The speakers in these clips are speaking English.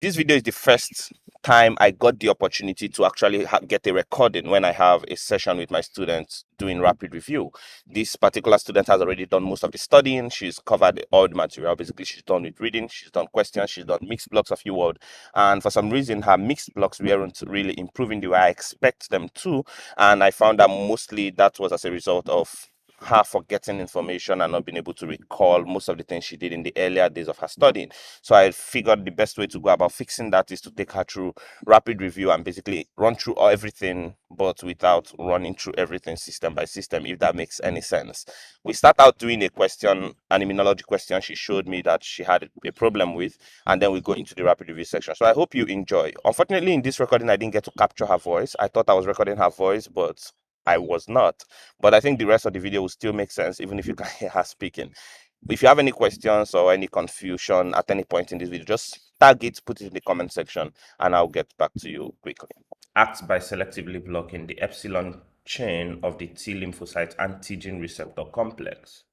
This video is the first time I got the opportunity to actually get a recording when I have a session with my students doing rapid review. This particular student has already done most of the studying. She's covered all the material. Basically, she's done with reading, she's done questions, she's done mixed blocks of word. And for some reason, her mixed blocks weren't really improving the way I expect them to. And I found that mostly that was as a result of her forgetting information and not being able to recall most of the things she did in the earlier days of her studying. So I figured the best way to go about fixing that is to take her through rapid review and basically run through everything, but without running through everything system by system, if that makes any sense. We start out doing a question, an immunology question she showed me that she had a problem with, and then we go into the rapid review section. So I hope you enjoy. Unfortunately, in this recording, I didn't get to capture her voice. I thought I was recording her voice, but I was not. But I think the rest of the video will still make sense, even if you can hear her speaking. If you have any questions or any confusion at any point in this video, just tag it, put it in the comment section, and I'll get back to you quickly. Acts by selectively blocking the epsilon chain of the T lymphocyte antigen receptor complex.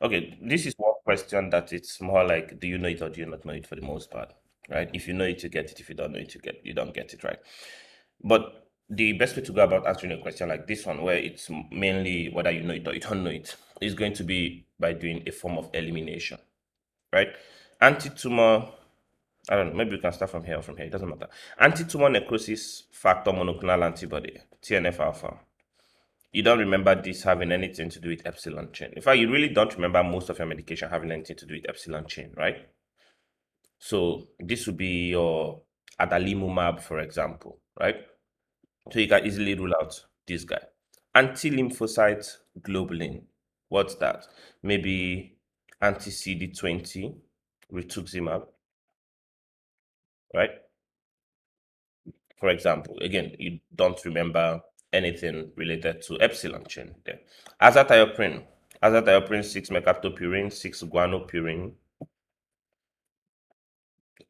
Okay, this is one question that it's more like, do you know it or do you not know it for the most part, right? If you know it, you get it. If you don't know it, you don't get it, right? But the best way to go about answering a question like this one, where it's mainly whether you know it or you don't know it, is going to be by doing a form of elimination, right? Anti-tumor, I don't know, maybe we can start from here or from here, it doesn't matter. Anti-tumor necrosis factor monoclonal antibody, TNF alpha. You don't remember this having anything to do with epsilon chain. In fact, you really don't remember most of your medication having anything to do with epsilon chain, right? So this would be your adalimumab, for example, right? So you can easily rule out this guy. Anti-lymphocyte globulin. What's that? Maybe anti-CD20, rituximab, right? For example, again, you don't remember anything related to epsilon chain there. Azathioprine. Azathioprine 6-mercaptopurine, 6-guanopurine.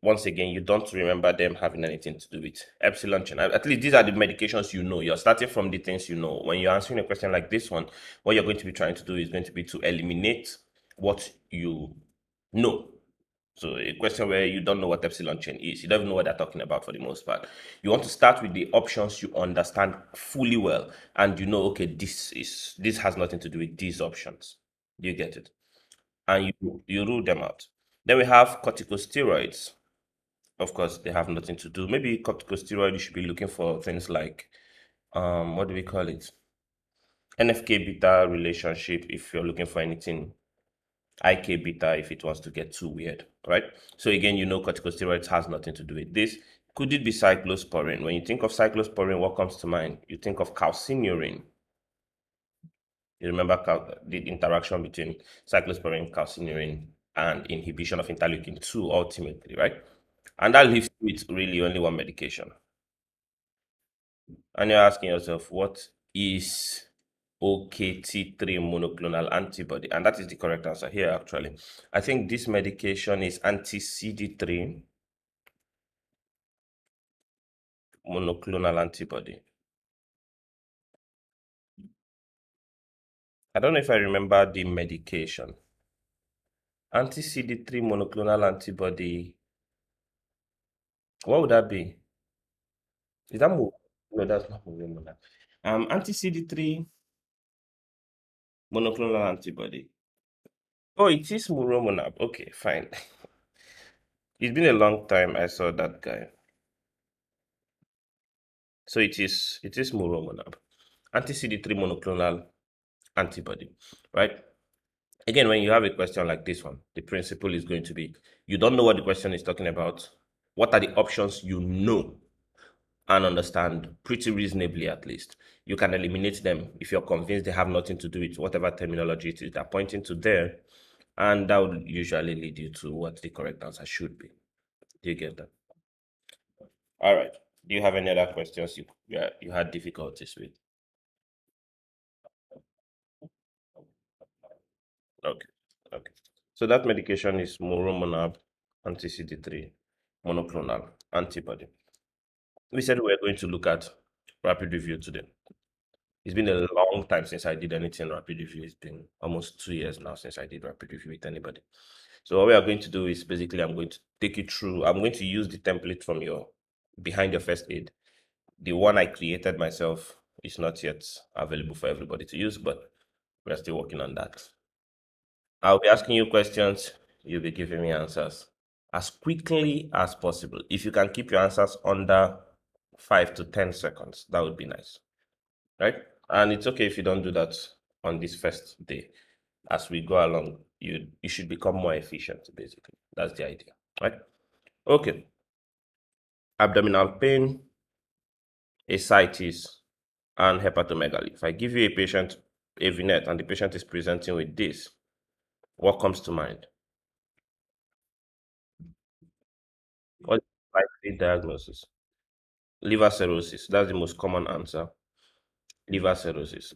Once again, you don't remember them having anything to do with epsilon chain. At least these are the medications you know. You're starting from the things you know. When you're answering a question like this one, what you're going to be trying to do is going to be to eliminate what you know. So a question where you don't know what epsilon chain is, you don't even know what they're talking about for the most part. You want to start with the options you understand fully well, and you know, okay, this has nothing to do with these options. Do you get it? And you rule them out. Then we have corticosteroids. Of course, they have nothing to do. Maybe corticosteroid, you should be looking for things like, what do we call it? NFK beta relationship if you're looking for anything. IK beta if it wants to get too weird, right? So again, you know corticosteroids has nothing to do with this. Could it be cyclosporine? When you think of cyclosporine, what comes to mind? You think of calcineurin. You remember the interaction between cyclosporine, calcineurin, and inhibition of interleukin 2 ultimately, right? And that leaves you with really only one medication. And you're asking yourself, what is OKT3 monoclonal antibody? And that is the correct answer here, actually. I think this medication is anti-CD3 monoclonal antibody. I don't know if I remember the medication. Anti-CD3 monoclonal antibody. What would that be? Is that no, that's not monoclonal. Anti-CD3 monoclonal antibody. Oh, it is muromonab. Okay, fine. It's been a long time I saw that guy. So it is muromonab, anti-CD3 monoclonal antibody, right? Again, when you have a question like this one, the principle is going to be, you don't know what the question is talking about. What are the options you know and understand pretty reasonably at least? You can eliminate them if you're convinced they have nothing to do with whatever terminology it is they're pointing to there. And that would usually lead you to what the correct answer should be. Do you get that? All right. Do you have any other questions you had difficulties with? Okay. Okay. So that medication is moromonab anti-CD3 monoclonal antibody. We said we were going to look at rapid review today. It's been a long time since I did anything rapid review. It's been almost 2 years now since I did rapid review with anybody. So what we are going to do is basically I'm going to take you through, I'm going to use the template from your behind your first aid. The one I created myself is not yet available for everybody to use, but we're still working on that. I'll be asking you questions, you'll be giving me answers as quickly as possible. If you can keep your answers under 5 to 10 seconds, that would be nice, right? And it's okay if you don't do that on this first day. As we go along, you should become more efficient, basically. That's the idea, right? Okay. Abdominal pain, ascites, and hepatomegaly. If I give you a patient a vignette and the patient is presenting with this, what comes to mind? What is the likely diagnosis? Liver cirrhosis. That's the most common answer. Liver cirrhosis.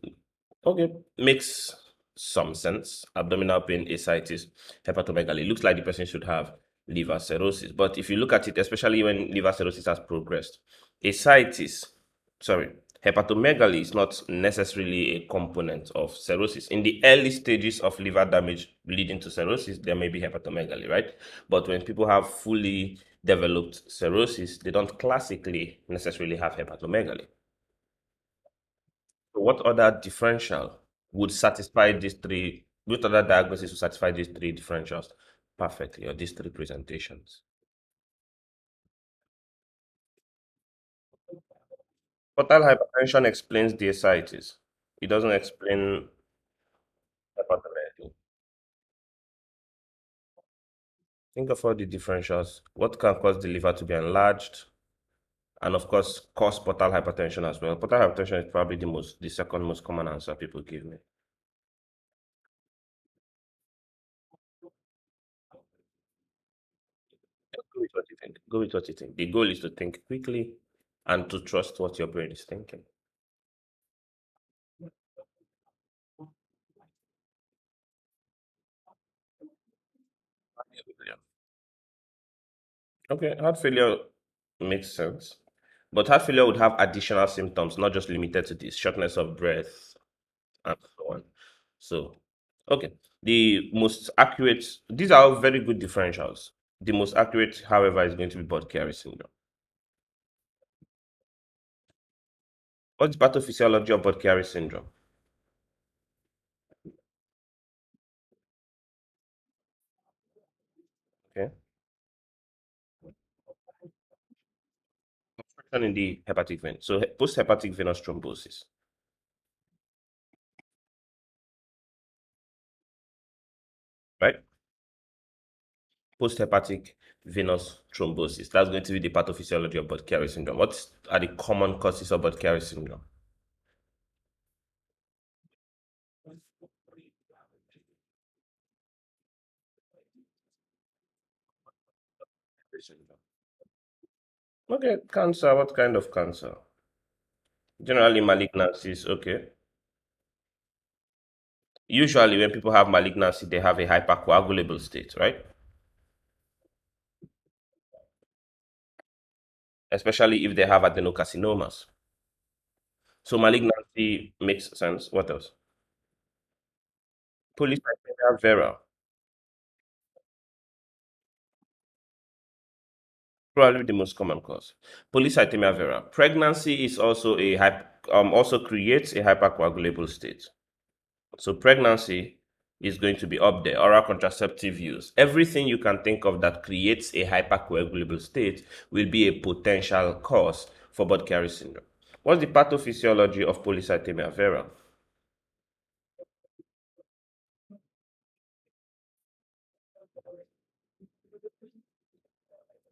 Okay, makes some sense. Abdominal pain, ascites, hepatomegaly. Looks like the person should have liver cirrhosis. But if you look at it, especially when liver cirrhosis has progressed, ascites, sorry, hepatomegaly is not necessarily a component of cirrhosis. In the early stages of liver damage leading to cirrhosis, there may be hepatomegaly, right? But when people have fully developed cirrhosis, they don't classically necessarily have hepatomegaly. So what other differential would satisfy these three? What other diagnosis would satisfy these three differentials perfectly, or these three presentations? Portal hypertension explains the ascites. It doesn't explain hepatomegaly. Think of all the differentials. What can cause the liver to be enlarged? And of course, cause portal hypertension as well. Portal hypertension is probably the second most common answer people give me. Go with what you think. Go with what you think. The goal is to think quickly and to trust what your brain is thinking. Okay, heart failure makes sense. But heart failure would have additional symptoms, not just limited to this shortness of breath and so on. So, okay, the most accurate, these are all very good differentials. The most accurate, however, is going to be Budd-Chiari syndrome. What's the pathophysiology of Budd-Chiari syndrome? Okay, obstruction in the hepatic vein. So, post-hepatic venous thrombosis, right? Post-hepatic venous thrombosis. That's going to be the pathophysiology of Budd-Chiari syndrome. What are the common causes of Budd-Chiari syndrome? Okay, cancer. What kind of cancer? Generally, malignancies. Okay. Usually, when people have malignancy, they have a hypercoagulable state, right? Especially if they have adenocarcinomas. So, malignancy makes sense. What else? Polycythemia vera. Probably the most common cause. Polycythemia vera. Pregnancy is also also creates a hypercoagulable state. So pregnancy is going to be up there. Oral contraceptive use. Everything you can think of that creates a hypercoagulable state will be a potential cause for Budd-Chiari syndrome. What's the pathophysiology of polycythemia vera?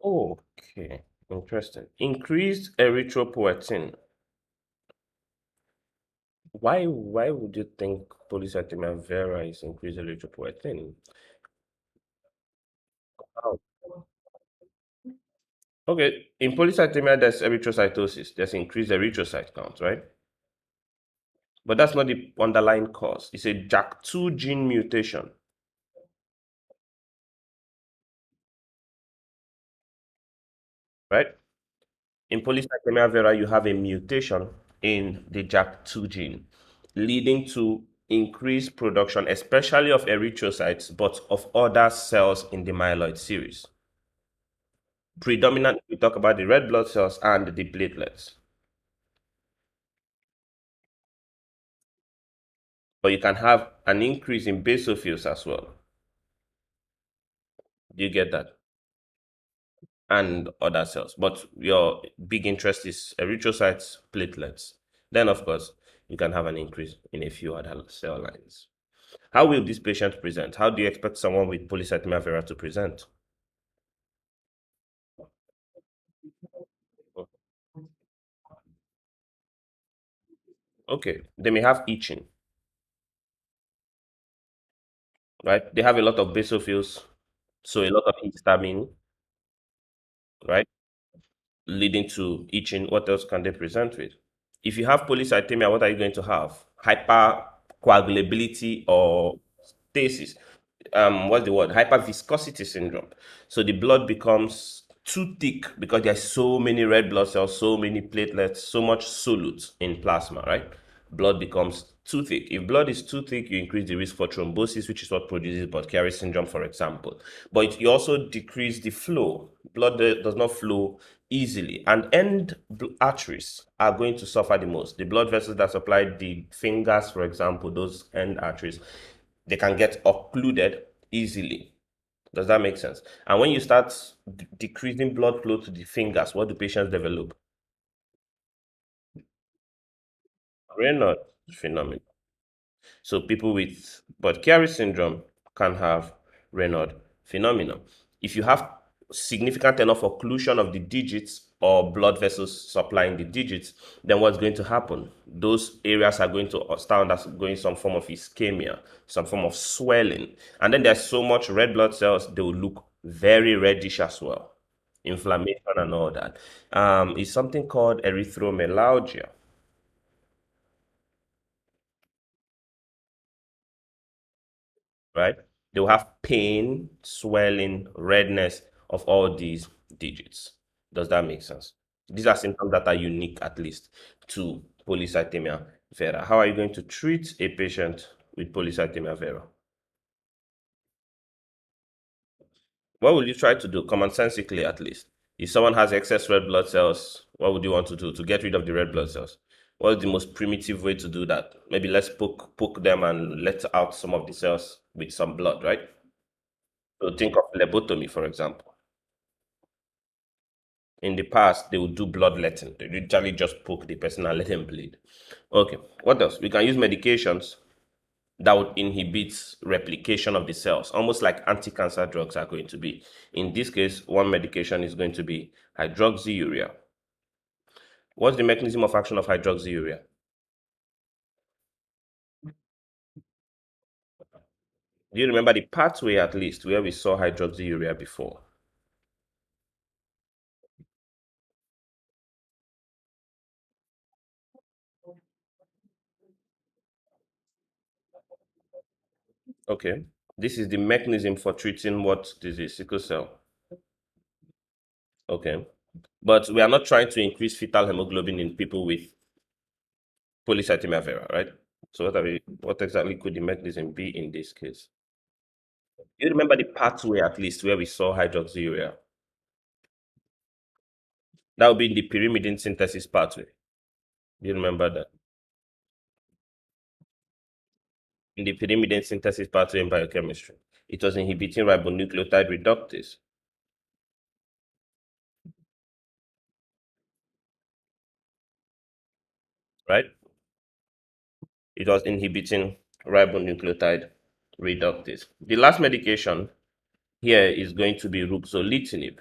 Okay, interesting. Increased erythropoietin. Why would you think polycythemia vera is increased erythropoietin? Oh. Okay, in polycythemia, there's erythrocytosis. There's increased erythrocyte count, right? But that's not the underlying cause. It's a JAK2 gene mutation, right? In polycythemia vera, you have a mutation in the JAK2 gene, leading to increase production, especially of erythrocytes, but of other cells in the myeloid series. Predominantly, we talk about the red blood cells and the platelets. But you can have an increase in basophils as well. Do you get that? And other cells. But your big interest is erythrocytes, platelets. Then, of course, you can have an increase in a few other cell lines. How will this patient present? How do you expect someone with polycythemia vera to present? Okay, they may have itching, right? They have a lot of basophils, so a lot of histamine, right? Leading to itching. What else can they present with? If you have polycythemia, what are you going to have? Hypercoagulability or stasis. What's the word? Hyperviscosity syndrome. So the blood becomes too thick because there's so many red blood cells, so many platelets, so much solute in plasma, right? Blood becomes too thick. If blood is too thick, you increase the risk for thrombosis, which is what produces Budd-Chiari syndrome, for example. But you also decrease the flow. Blood does not flow easily, and end arteries are going to suffer the most. The blood vessels that supply the fingers, for example, those end arteries, they can get occluded easily. Does that make sense? And when you start decreasing blood flow to the fingers, what do patients develop? Raynaud phenomenon. So people with Budd-Chiari syndrome can have Raynaud phenomenon. If you have significant enough occlusion of the digits or blood vessels supplying the digits, then what's going to happen? Those areas are going to start undergoing some form of ischemia, some form of swelling. And then there's so much red blood cells, they will look very reddish as well. Inflammation and all that. It's something called erythromelalgia. Right? They'll have pain, swelling, redness of all these digits. Does that make sense? These are symptoms that are unique, at least, to polycythemia vera. How are you going to treat a patient with polycythemia vera? What will you try to do, commonsensically at least? If someone has excess red blood cells, what would you want to do to get rid of the red blood cells? What is the most primitive way to do that? Maybe let's poke them and let out some of the cells with some blood, right? So think of phlebotomy, for example. In the past, they would do bloodletting. They literally just poke the person and let him bleed. Okay, what else? We can use medications that would inhibit replication of the cells, almost like anti-cancer drugs are going to be. In this case, one medication is going to be hydroxyurea. What's the mechanism of action of hydroxyurea? Do you remember the pathway at least where we saw hydroxyurea before? Okay. This is the mechanism for treating what disease? Sickle cell. Okay. But we are not trying to increase fetal hemoglobin in people with polycythemia vera, right? So what exactly could the mechanism be in this case? You remember the pathway at least where we saw hydroxyurea? That would be in the pyrimidine synthesis pathway. Do you remember that? In the pyrimidine synthesis pathway in biochemistry. It was inhibiting ribonucleotide reductase, right? It was inhibiting ribonucleotide reductase. The last medication here is going to be ruxolitinib.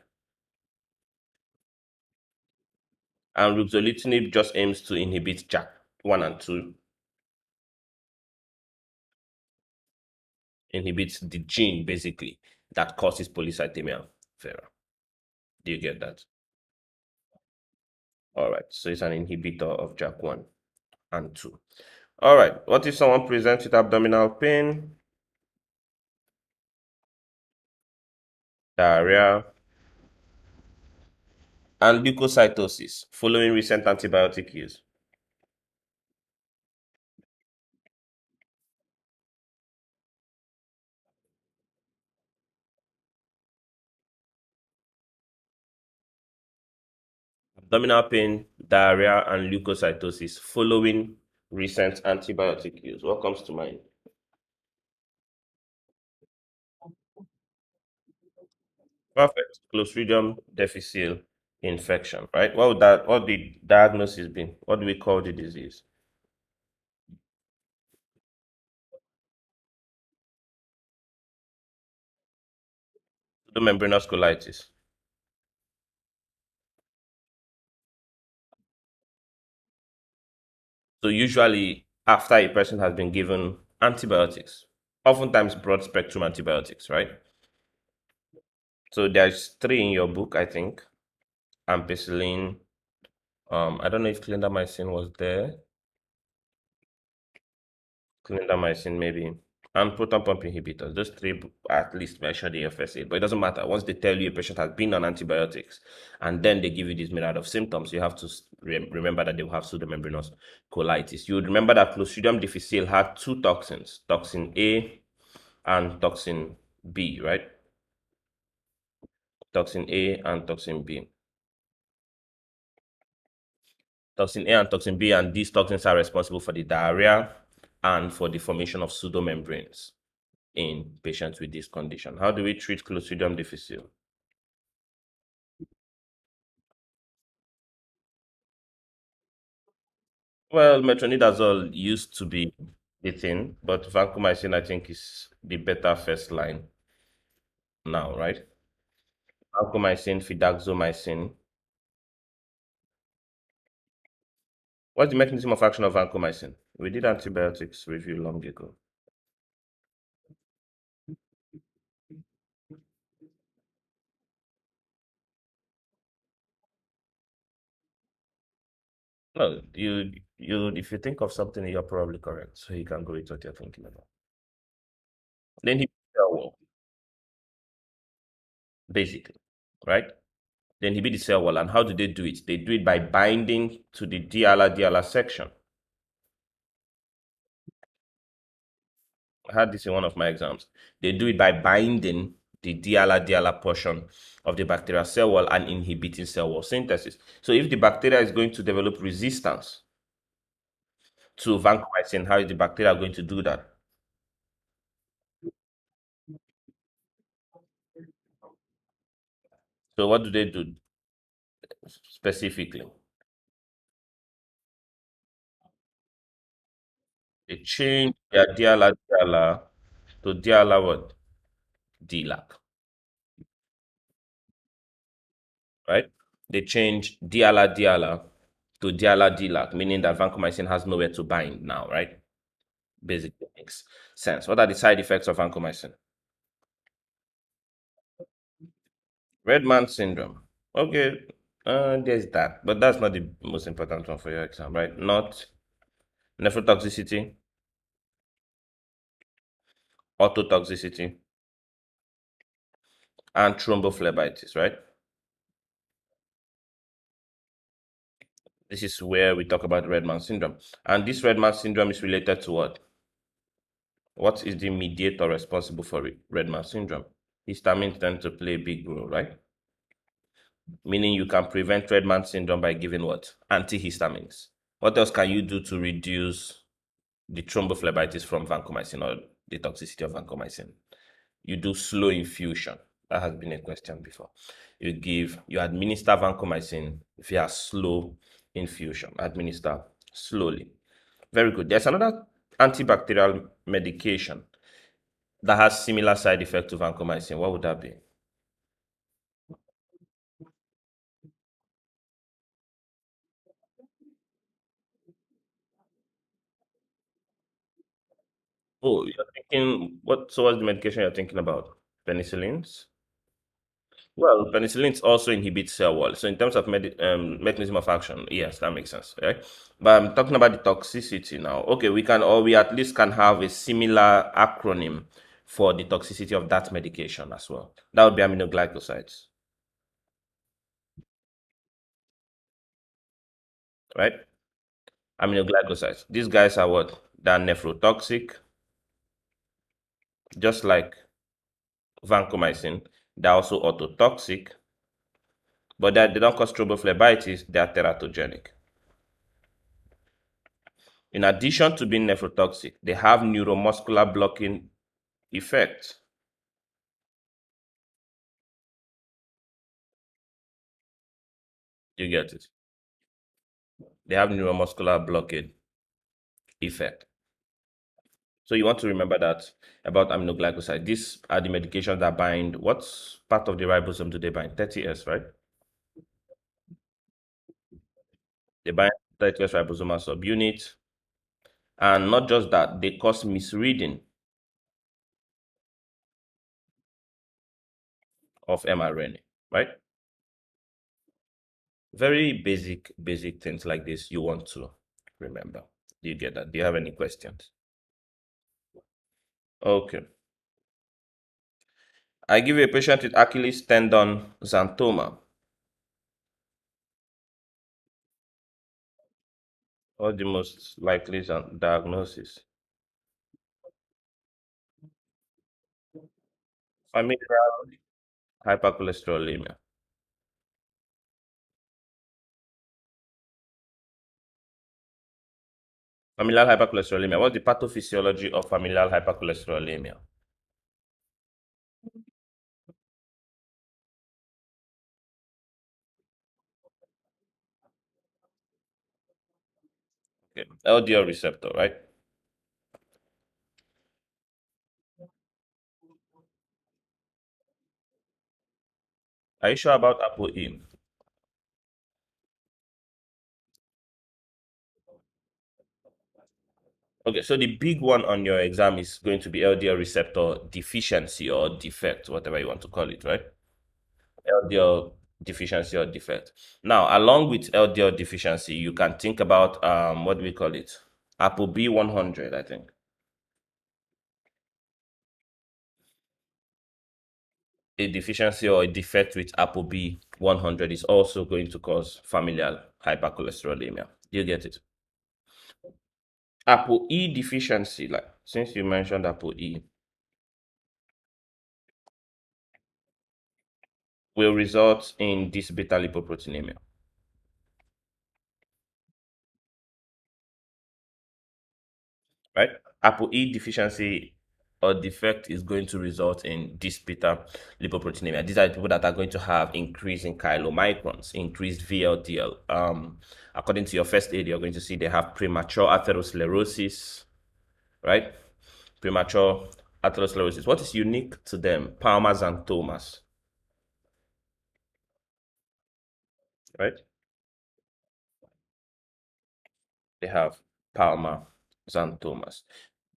And ruxolitinib just aims to inhibit JAK1 and 2, inhibits the gene basically that causes polycythemia vera. Do you get that? All right. So it's an inhibitor of JAK1 and 2. All right. What if someone presents with abdominal pain, diarrhea, and leukocytosis following recent antibiotic use? Abdominal pain, diarrhea, and leukocytosis following recent antibiotic use. What comes to mind? Perfect. Clostridium difficile infection, right? What the diagnosis be? What do we call the disease? Pseudomembranous colitis. So usually after a person has been given antibiotics, oftentimes broad spectrum antibiotics, right? So there's three in your book, I think. Ampicillin. I don't know if clindamycin was there. Clindamycin maybe, and proton pump inhibitors. Those three at least measure the FSA, but it doesn't matter. Once they tell you a patient has been on antibiotics and then they give you this myriad of symptoms, you have to remember that they will have pseudomembranous colitis. You would remember that Clostridium difficile had two toxins, toxin A and toxin B, right? Toxin A and toxin B. Toxin A and toxin B, and these toxins are responsible for the diarrhea and for the formation of pseudomembranes in patients with this condition. How do we treat Clostridium difficile? Well, metronidazole used to be the thing, but vancomycin I think is the better first line now, right? Vancomycin, fidaxomicin. What's the mechanism of action of vancomycin? We did antibiotics review long ago. No, if you think of something, you're probably correct. So you can go with what you're thinking about. Then he cell wall, basically, right? Then he beat the cell wall, and how do they do it? They do it by binding to the DLR section. I had this in one of my exams. They do it by binding the DLR portion of the bacterial cell wall and inhibiting cell wall synthesis. So if the bacteria is going to develop resistance to vancomycin, how is the bacteria going to do that? So what do they do specifically? They change their DLR to DLR what? DLAC, right? They change DLR to DLR DLAC, meaning that vancomycin has nowhere to bind now, right? Basically makes sense. What are the side effects of vancomycin? Red man syndrome. Okay, there's that, but that's not the most important one for your exam, right? Not nephrotoxicity, autotoxicity, and thrombophlebitis, right? This is where we talk about red man syndrome. And this red man syndrome is related to what? What is the mediator responsible for red man syndrome? Histamines tend to play a big role, right? Meaning you can prevent red man syndrome by giving what? Antihistamines. What else can you do to reduce the thrombophlebitis from vancomycin or the toxicity of vancomycin? You do slow infusion. That has been a question before. You administer vancomycin via slow infusion. Administer slowly. Very good. There's another antibacterial medication that has similar side effect to vancomycin. What would that be? Oh, you're thinking what? So, what's the medication you're thinking about? Penicillins? Well, penicillins also inhibits cell wall. So in terms of mechanism of action, yes, that makes sense, right? But I'm talking about the toxicity now. Okay, we at least can have a similar acronym for the toxicity of that medication as well. That would be aminoglycosides, right? Aminoglycosides. These guys are what? They're nephrotoxic, just like vancomycin. They're also autotoxic, but that they don't cause thrombophlebitis, they are teratogenic. In addition to being nephrotoxic, they have neuromuscular blocking effects. You get it? They have neuromuscular blockade effect. So you want to remember that about aminoglycoside. These are the medications that bind. What part of the ribosome do they bind? 30S, right? They bind 30S ribosomal subunit. And not just that, they cause misreading of mRNA, right? Very basic things like this you want to remember. Do you get that? Do you have any questions? Okay. I give you a patient with Achilles tendon xanthoma. Or the most likely diagnosis? Familial hypercholesterolemia. Familial hypercholesterolemia. What's the pathophysiology of familial hypercholesterolemia? Okay. LDL receptor, right? Are you sure about ApoE? Okay, so the big one on your exam is going to be LDL receptor deficiency or defect, whatever you want to call it, right? LDL deficiency or defect. Now, along with LDL deficiency, you can think about what do we call it? ApoB 100, I think. A deficiency or a defect with ApoB 100 is also going to cause familial hypercholesterolemia. Do you get it? ApoE deficiency, like since you mentioned ApoE, will result in this beta lipoproteinemia, right? ApoE deficiency or defect is going to result in this beta lipoproteinemia. These are the people that are going to have increase in chylomicrons, increased VLDL. According to your first aid, you're going to see they have premature atherosclerosis, right? Premature atherosclerosis. What is unique to them? Palmer's and Thomas, right? They have Palmer, xanthomas.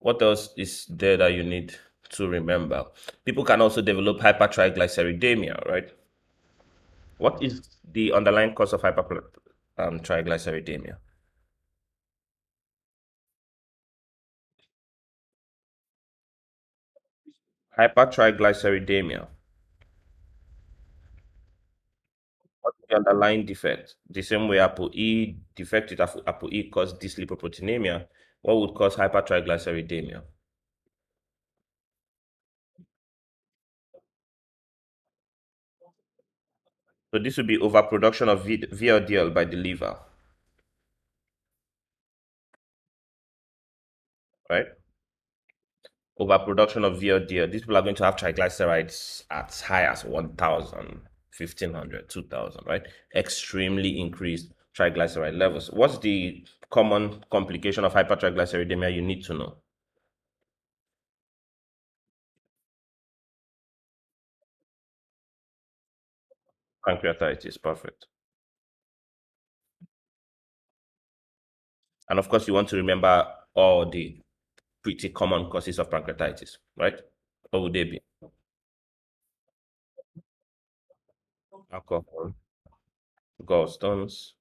What else is there that you need to remember? People can also develop hypertriglyceridemia, right? What is the underlying cause of hypertriglyceridemia? Hypertriglyceridemia. What's the underlying defect? The same way ApoE defect with ApoE cause dyslipidemia, what would cause hypertriglyceridemia? So this would be overproduction of VLDL by the liver, right? Overproduction of VLDL. These people are going to have triglycerides as high as 1,000, 1,500, 2,000, right? Extremely increased triglyceride levels. What's the common complication of hypertriglyceridemia you need to know? Pancreatitis, perfect. And of course, you want to remember all the pretty common causes of pancreatitis, right? What would they be? Alcohol, gallstones,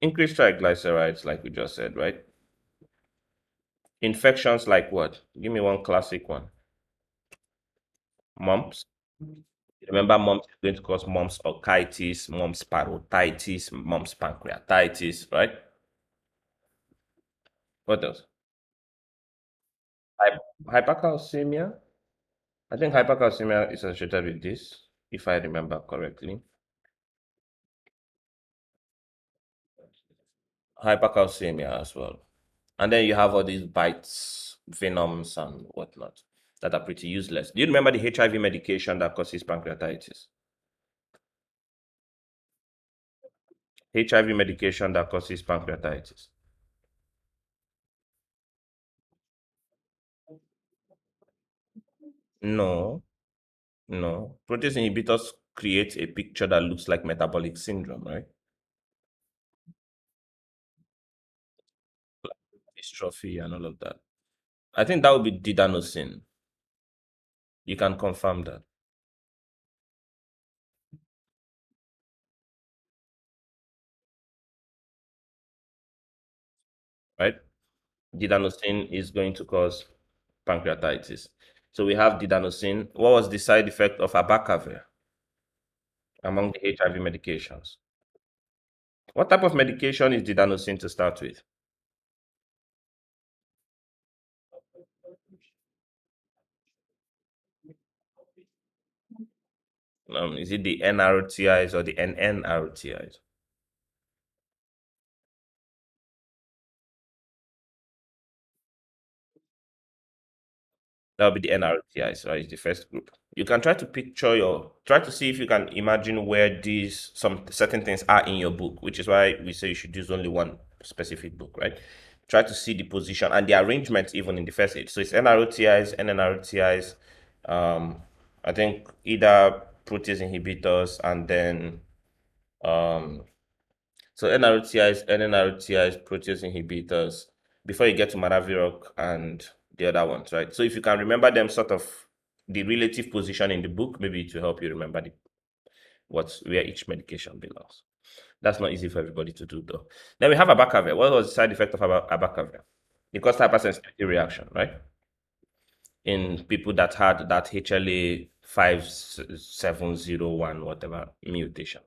increased triglycerides, like we just said, right? Infections like what? Give me one classic one. Mumps. Remember, mumps is going to cause mumps orchitis, mumps parotitis, mumps pancreatitis, right? What else? Hypercalcemia. I think hypercalcemia is associated with this, if I remember correctly. Hypercalcemia as well. And then you have all these bites, venoms, and whatnot that are pretty useless. Do you remember the HIV medication that causes pancreatitis? HIV medication that causes pancreatitis. No, no. Protease inhibitors create a picture that looks like metabolic syndrome, right? Dystrophy and all of that. I think that would be didanosine. You can confirm that, right? Didanosine is going to cause pancreatitis. So we have didanosine. What was the side effect of abacavir among the HIV medications? What type of medication is didanosine to start with? Is it the NRTIs or the NNRTIs? That will be the NRTIs, right? It's the first group. You can try to try to see if you can imagine where these, some certain things are in your book, which is why we say you should use only one specific book, right? Try to see the position and the arrangement even in the first aid. So it's NROTIs, NNROTIs, I think either protease inhibitors and then um, so NRTIs, NNRTIs, protease inhibitors, before you get to Maraviroc and the other ones, right? So if you can remember them sort of the relative position in the book, maybe it will help you remember what's where each medication belongs. That's not easy for everybody to do though. Then we have abacavir. What was the side effect of abacavir? It caused hypersensitivity reaction, right? In people that had that HLA 5701, whatever mutation.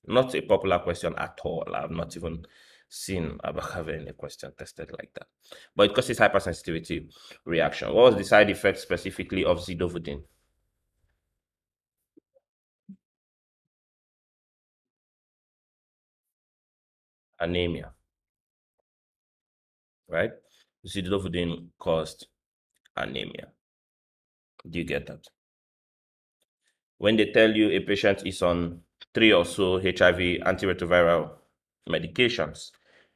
Not a popular question at all. I've not even seen abacavir in a question tested like that. But it causes hypersensitivity reaction. What was the side effect specifically of zidovudine? Anemia, right? Zidovudine caused anemia. Do you get that? When they tell you a patient is on three or so HIV antiretroviral medications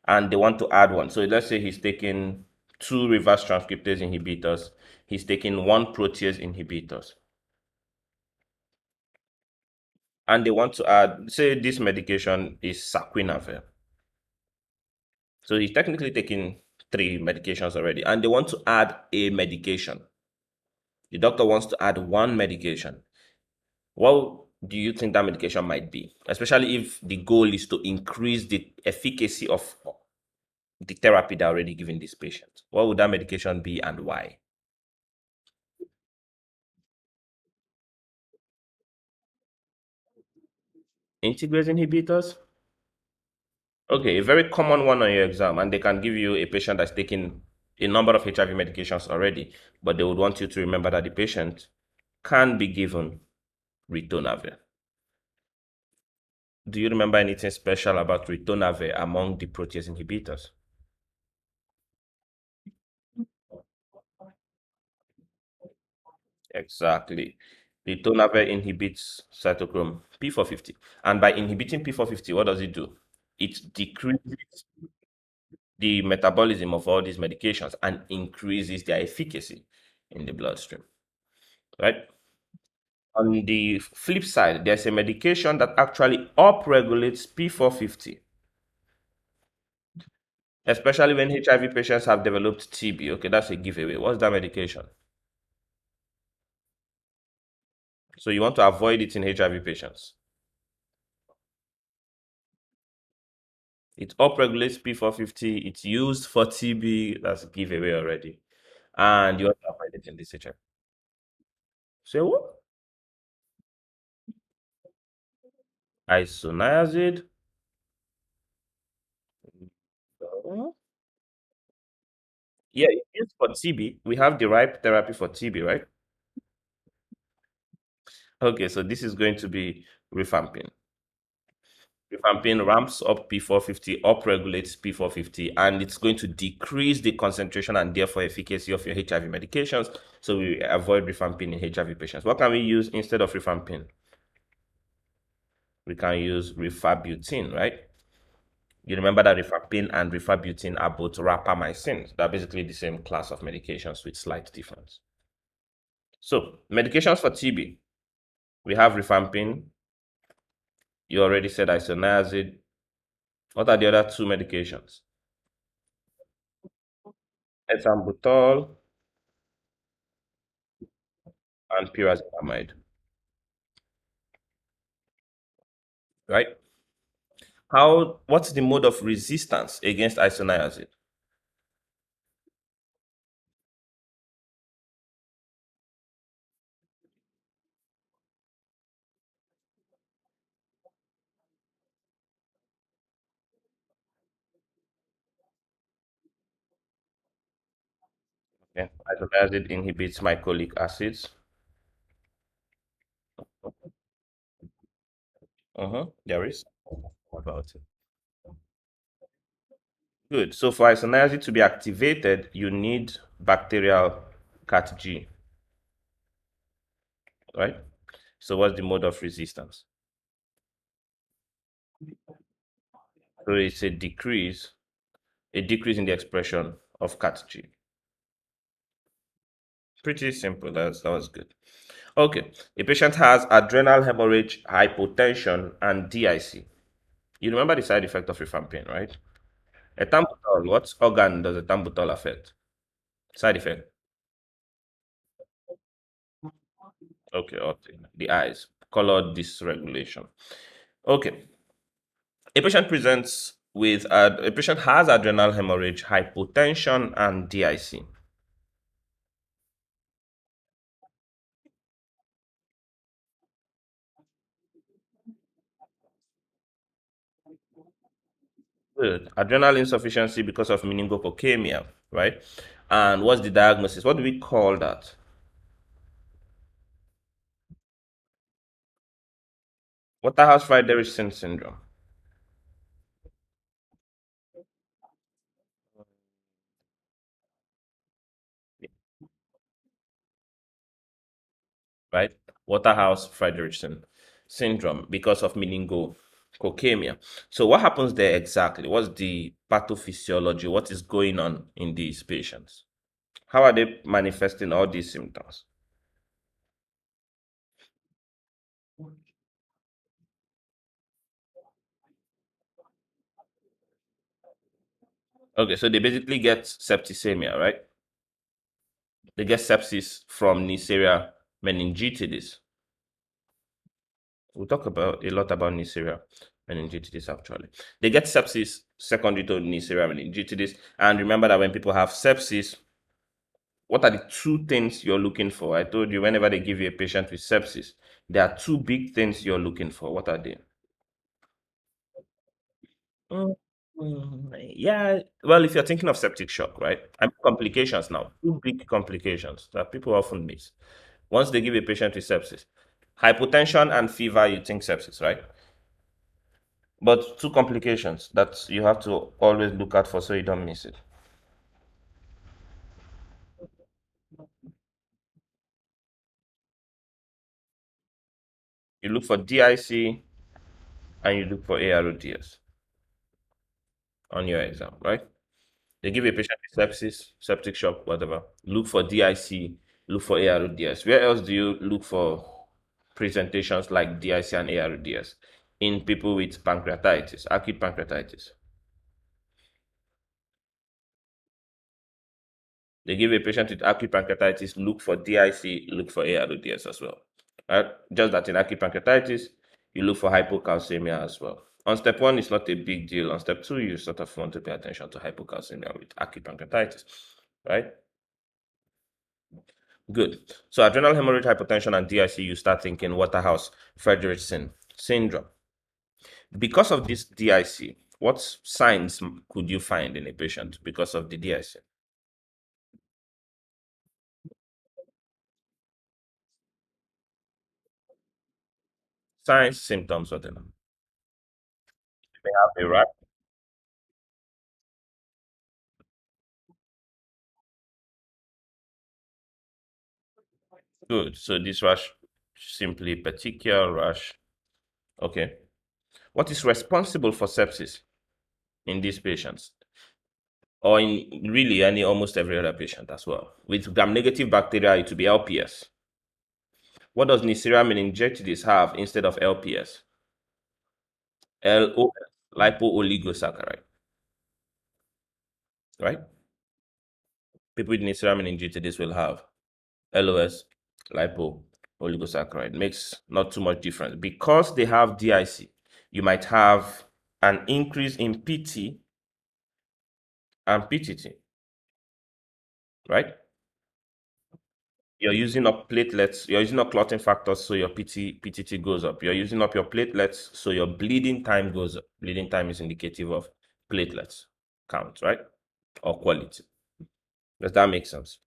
and they want to add one. So let's say he's taking two reverse transcriptase inhibitors, he's taking one protease inhibitors, and they want to add, say this medication is saquinavir. So he's technically taking three medications already, and they want to add a medication. The doctor wants to add one medication. What do you think that medication might be? Especially if the goal is to increase the efficacy of the therapy they're already giving this patient. What would that medication be and why? Integrase inhibitors? Okay, a very common one on your exam, and they can give you a patient that's taking a number of HIV medications already, but they would want you to remember that the patient can be given ritonavir. Do you remember anything special about ritonavir among the protease inhibitors? Exactly. Ritonavir inhibits cytochrome P450. And by inhibiting P450, what does it do? It decreases the metabolism of all these medications and increases their efficacy in the bloodstream, right? On the flip side, there's a medication that actually upregulates P450, especially when HIV patients have developed TB. Okay, that's a giveaway. What's that medication? So you want to avoid it in HIV patients. It upregulates P450. It's used for TB. That's a giveaway already. And you want to avoid it in this HIV. So what? Isoniazid. Yeah, it's used for TB. We have the right therapy for TB, right? Okay, so this is going to be rifampin. Rifampin ramps up P450, upregulates P450, and it's going to decrease the concentration and therefore efficacy of your HIV medications. So we avoid rifampin in HIV patients. What can we use instead of rifampin? We can use rifabutin, right? You remember that rifampin and rifabutin are both rapamycins. They're basically the same class of medications with slight difference. So, medications for TB. We have rifampin. You already said isoniazid. What are the other two medications? Ethambutol and pyrazinamide, right? What's the mode of resistance against isoniazid? Okay. Isoniazid inhibits mycolic acids. There is. What about it? Good. So for isoniazid to be activated, you need bacterial cat G, right? So what's the mode of resistance? So it's a decrease in the expression of cat G. Pretty simple. That was good. Okay. A patient has adrenal hemorrhage, hypotension, and DIC. You remember the side effect of rifampin, right? Ethambutol. What organ does ethambutol affect? Side effect. Okay, okay. The eyes. Color dysregulation. Okay. A patient has adrenal hemorrhage, hypotension, and DIC. Good. Adrenal insufficiency because of meningococemia, right? And what's the diagnosis? What do we call that? Waterhouse-Friderichsen syndrome, right? Waterhouse-Friderichsen syndrome because of meningococemia. So what happens there exactly? What's the pathophysiology? What is going on in these patients? How are they manifesting all these symptoms? Okay, so they basically get septicemia, right? They get sepsis from Neisseria meningitidis. We'll talk about a lot about Neisseria meningitis actually. They get sepsis secondary to Neisseria meningitis. And remember that when people have sepsis, what are the two things you're looking for? I told you whenever they give you a patient with sepsis, there are two big things you're looking for. What are they? Yeah, well, if you're thinking of septic shock, right? And complications now, two big complications that people often miss. Once they give a patient with sepsis, hypotension and fever, you think sepsis, right? But two complications that you have to always look out for so you don't miss it. You look for DIC and you look for ARODS on your exam, right? They give a patient with sepsis, septic shock, whatever. Look for DIC, look for ARODS. Where else do you look for presentations like DIC and ARDS in people with pancreatitis, acute pancreatitis? They give a patient with acute pancreatitis, look for DIC, look for ARDS as well. Right? Just that in acute pancreatitis, you look for hypocalcemia as well. On step one, it's not a big deal. On step two, you sort of want to pay attention to hypocalcemia with acute pancreatitis, right? Good. So adrenal hemorrhage, hypotension, and DIC, you start thinking Waterhouse Friderichsen syndrome. Because of this DIC, what signs could you find in a patient because of the DIC? Signs, symptoms, whatever. They have a rash. Good. So this rash, simply petechial rash. Okay. What is responsible for sepsis in these patients? Or in really any almost every other patient as well. With gram-negative bacteria, it would be LPS. What does Neisseria meningitis have instead of LPS? LOS, lipo-oligosaccharide, right? People with Neisseria meningitis will have LOS, lipo-oligosaccharide. Makes not too much difference. Because they have DIC, you might have an increase in PT and PTT, right? You're using up platelets, you're using up clotting factors, so your PTT goes up. You're using up your platelets, so your bleeding time goes up. Bleeding time is indicative of platelets count, right? Or quality. Does that make sense?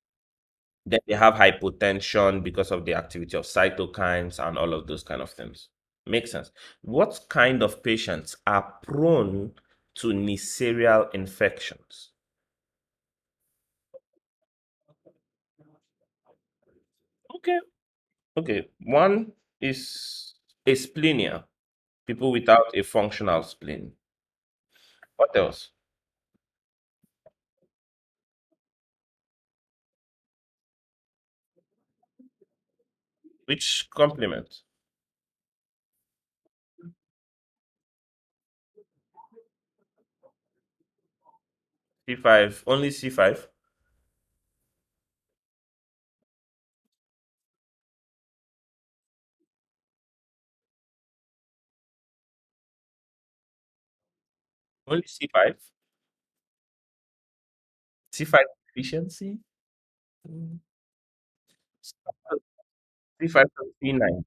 Then they have hypotension because of the activity of cytokines and all of those kind of things. Makes sense. What kind of patients are prone to Neisseria infections? Okay. Okay. One is asplenia, people without a functional spleen. What else? Which complement? C5, only C5? Only C5? C5 deficiency? Mm. C5 to C9.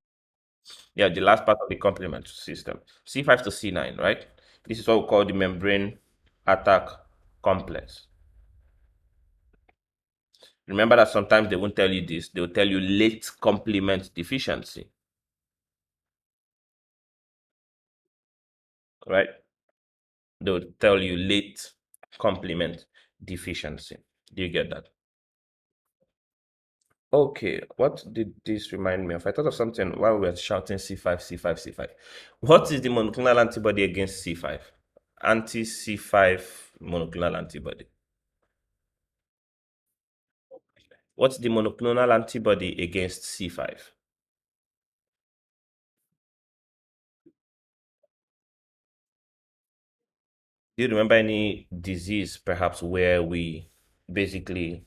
Yeah, the last part of the complement system. C5 to C9, right? This is what we call the membrane attack complex. Remember that sometimes they won't tell you this. They'll tell you late complement deficiency, right? They'll tell you late complement deficiency. Do you get that? Okay, what did this remind me of? I thought of something while we were shouting C5, C5, C5. What is the monoclonal antibody against C5? Anti C5 monoclonal antibody. What's the monoclonal antibody against C5? Do you remember any disease perhaps where we basically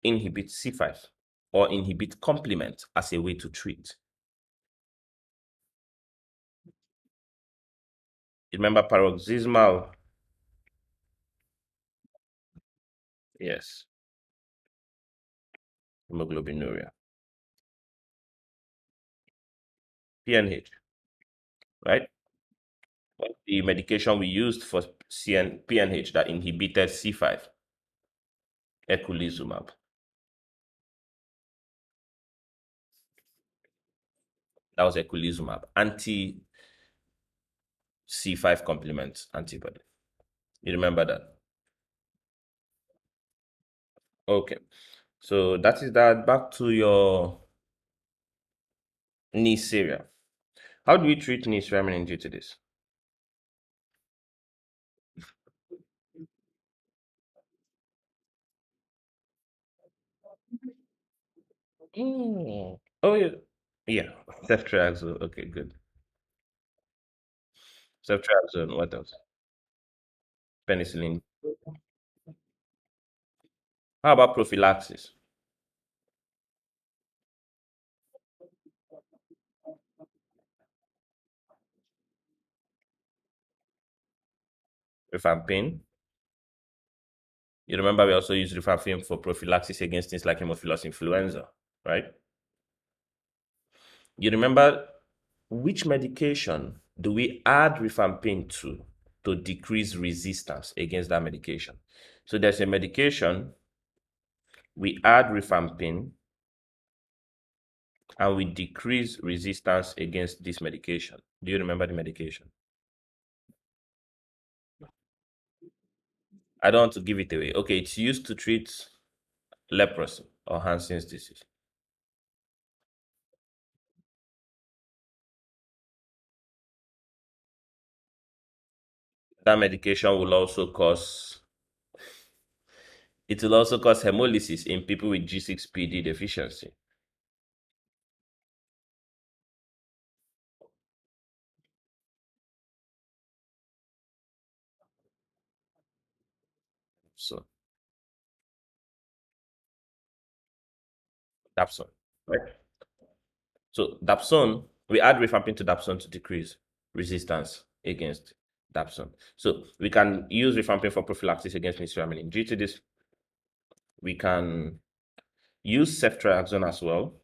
inhibit C5 or inhibit complement as a way to treat? You remember paroxysmal? Yes, hemoglobinuria. PNH, right? What's the medication we used for PNH that inhibited C5? Eculizumab. That was eculizumab, anti C5 complement antibody. You remember that? Okay. So that is that. Back to your Neisseria. How do we treat Neisseria meningitis? Mm. Oh yeah, yeah. Ceftriaxone. Okay, good. Ceftriaxone. What else? Penicillin. How about prophylaxis? Rifampin. You remember we also use rifampin for prophylaxis against things like Haemophilus influenza, right? You remember which medication do we add rifampin to decrease resistance against that medication? So there's a medication we add rifampin and we decrease resistance against this medication. Do you remember the medication? I don't want to give it away. Okay, it's used to treat leprosy or Hansen's disease. That medication will also cause it will also cause hemolysis in people with G6PD deficiency. So Dapsone, right? So Dapsone, we add rifampin to Dapsone to decrease resistance against Dapsone. So we can use rifampin for prophylaxis against Neisseria meningitis. We can use ceftriaxone as well.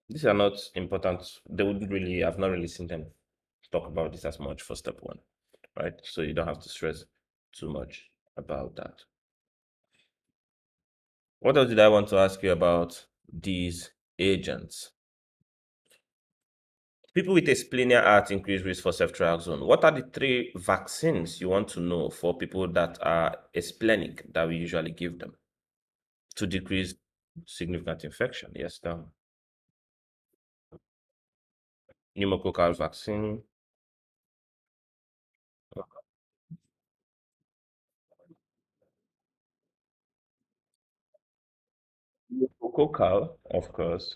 These are not important. They wouldn't really, I've not really seen them talk about this as much for step one, right? So you don't have to stress too much about that. What else did I want to ask you about these agents? People with a splenic heart increased risk for ceftriaxone. What are the three vaccines you want to know for people that are splenic that we usually give them to decrease significant infection? Yes, the pneumococcal vaccine. Pneumococcal, of course.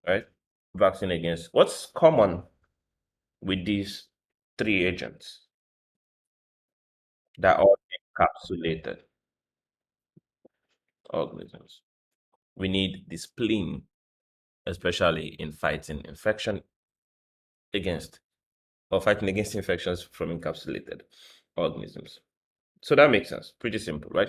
Right? Vaccine against. What's common with these three agents that are encapsulated organisms? We need the spleen, especially in fighting infection against or fighting against infections from encapsulated organisms. So that makes sense. Pretty simple, right?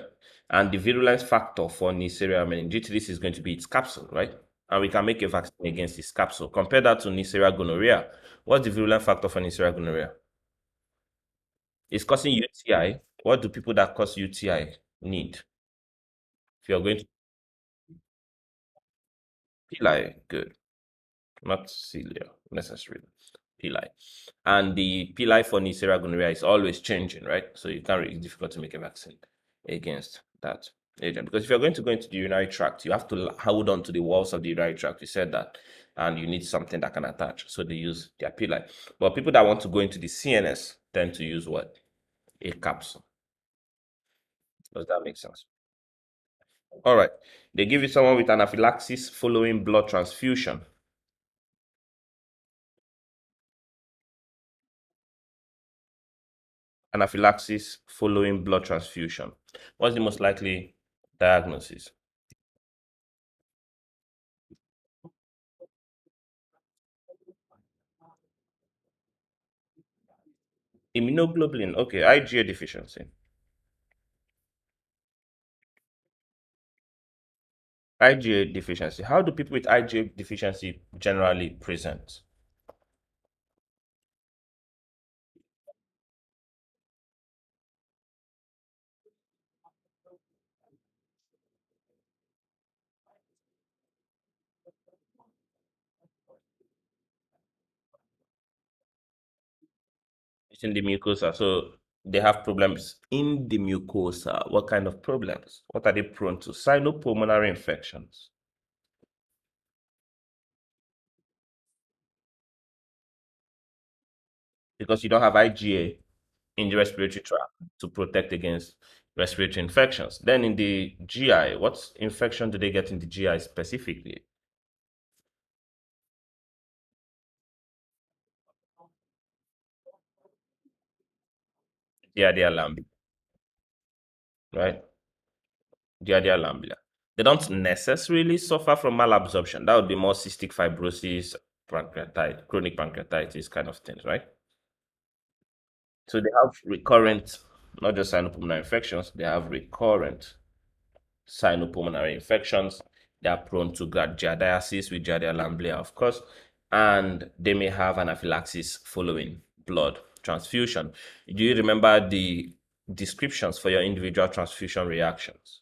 And the virulence factor for Neisseria meningitis is going to be its capsule, right? And we can make a vaccine against its capsule. Compare that to Neisseria gonorrhea. What's the virulent factor for Neisseria gonorrhea? It's causing UTI. What do people that cause UTI need? If you're going to pili, good, not cilia necessarily. Pili. And the pili for Neisseria gonorrhea is always changing, right? So you can't really, it's difficult to make a vaccine against that agent. Because if you're going to go into the urinary tract, you have to hold on to the walls of the urinary tract. We said that. And you need something that can attach. So they use their pili. But people that want to go into the CNS tend to use what? A capsule. Does that make sense? All right. They give you someone with anaphylaxis following blood transfusion. Anaphylaxis following blood transfusion. What's the most likely diagnosis? Immunoglobulin. Okay, IgA deficiency. IgA deficiency. How do people with IgA deficiency generally present? It's in the mucosa. So they have problems in the mucosa. What kind of problems? What are they prone to? Sinopulmonary infections. Because you don't have IgA in the respiratory tract to protect against respiratory infections. Then in the GI, what infection do they get in the GI specifically? Giardia lamblia, right? Giardia lamblia. They don't necessarily suffer from malabsorption. That would be more cystic fibrosis, pancreatitis, chronic pancreatitis kind of things, right? So they have recurrent, not just sinopulmonary infections, they have recurrent sinopulmonary infections. They are prone to giardiasis with Giardia lamblia, of course, and they may have anaphylaxis following blood transfusion. Do you remember the descriptions for your individual transfusion reactions?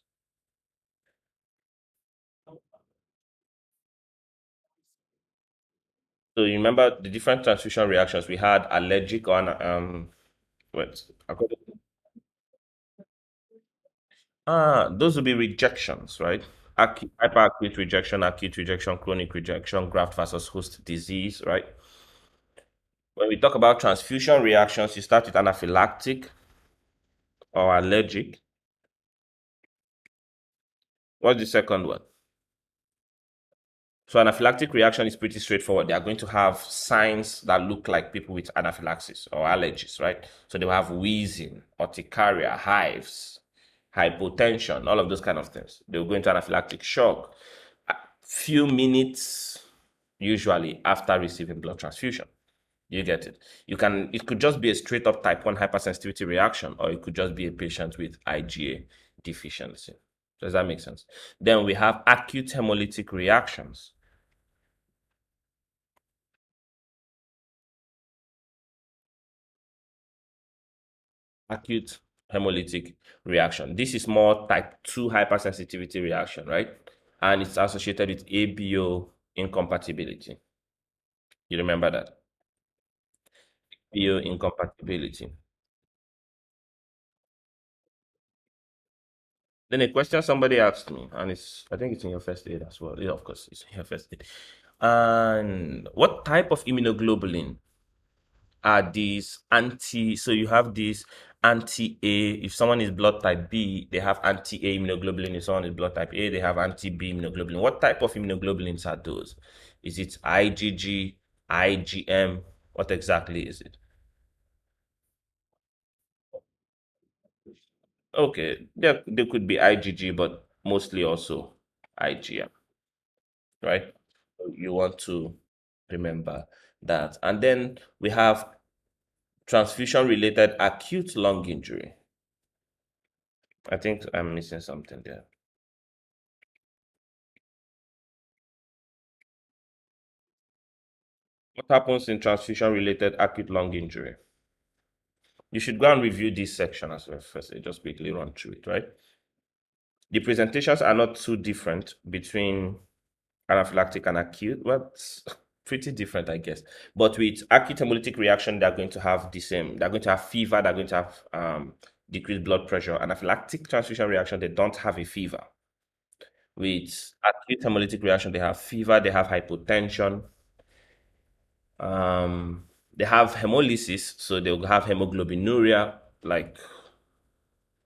So you remember the different transfusion reactions we had: allergic or what? Those would be rejections, right? Hyperacute rejection, acute rejection, chronic rejection, graft versus host disease, right? When we talk about transfusion reactions, you start with anaphylactic or allergic. What's the second one? So anaphylactic reaction is pretty straightforward. They are going to have signs that look like people with anaphylaxis or allergies, right? So they will have wheezing, urticaria, hives, hypotension, all of those kind of things. They will go into anaphylactic shock a few minutes usually after receiving blood transfusion. You get it. It could just be a straight up type 1 hypersensitivity reaction, or it could just be a patient with IgA deficiency. Does that make sense? Then we have acute hemolytic reactions. Acute hemolytic reaction. This is more type 2 hypersensitivity reaction, right? And it's associated with ABO incompatibility. You remember that? ABO incompatibility. Then a question somebody asked me, and I think it's in your first aid as well. Yeah, of course, it's in your first aid. And what type of immunoglobulin are these anti? So you have these anti-A. If someone is blood type B, they have anti-A immunoglobulin. If someone is blood type A, they have anti-B immunoglobulin. What type of immunoglobulins are those? Is it IgG, IgM? What exactly is it? Okay, there could be IgG, but mostly also IgM, right? So you want to remember that. And then we have transfusion related acute lung injury. I think I'm missing something there. What happens in transfusion related acute lung injury? You should go and review this section as well first. I just quickly run through it, right? The presentations are not too different between anaphylactic and acute. Well, it's pretty different, I guess. But with acute hemolytic reaction, they're going to have the same. They're going to have fever. They're going to have decreased blood pressure. Anaphylactic transfusion reaction, they don't have a fever. With acute hemolytic reaction, they have fever. They have hypotension. They have hemolysis, so they'll have hemoglobinuria, like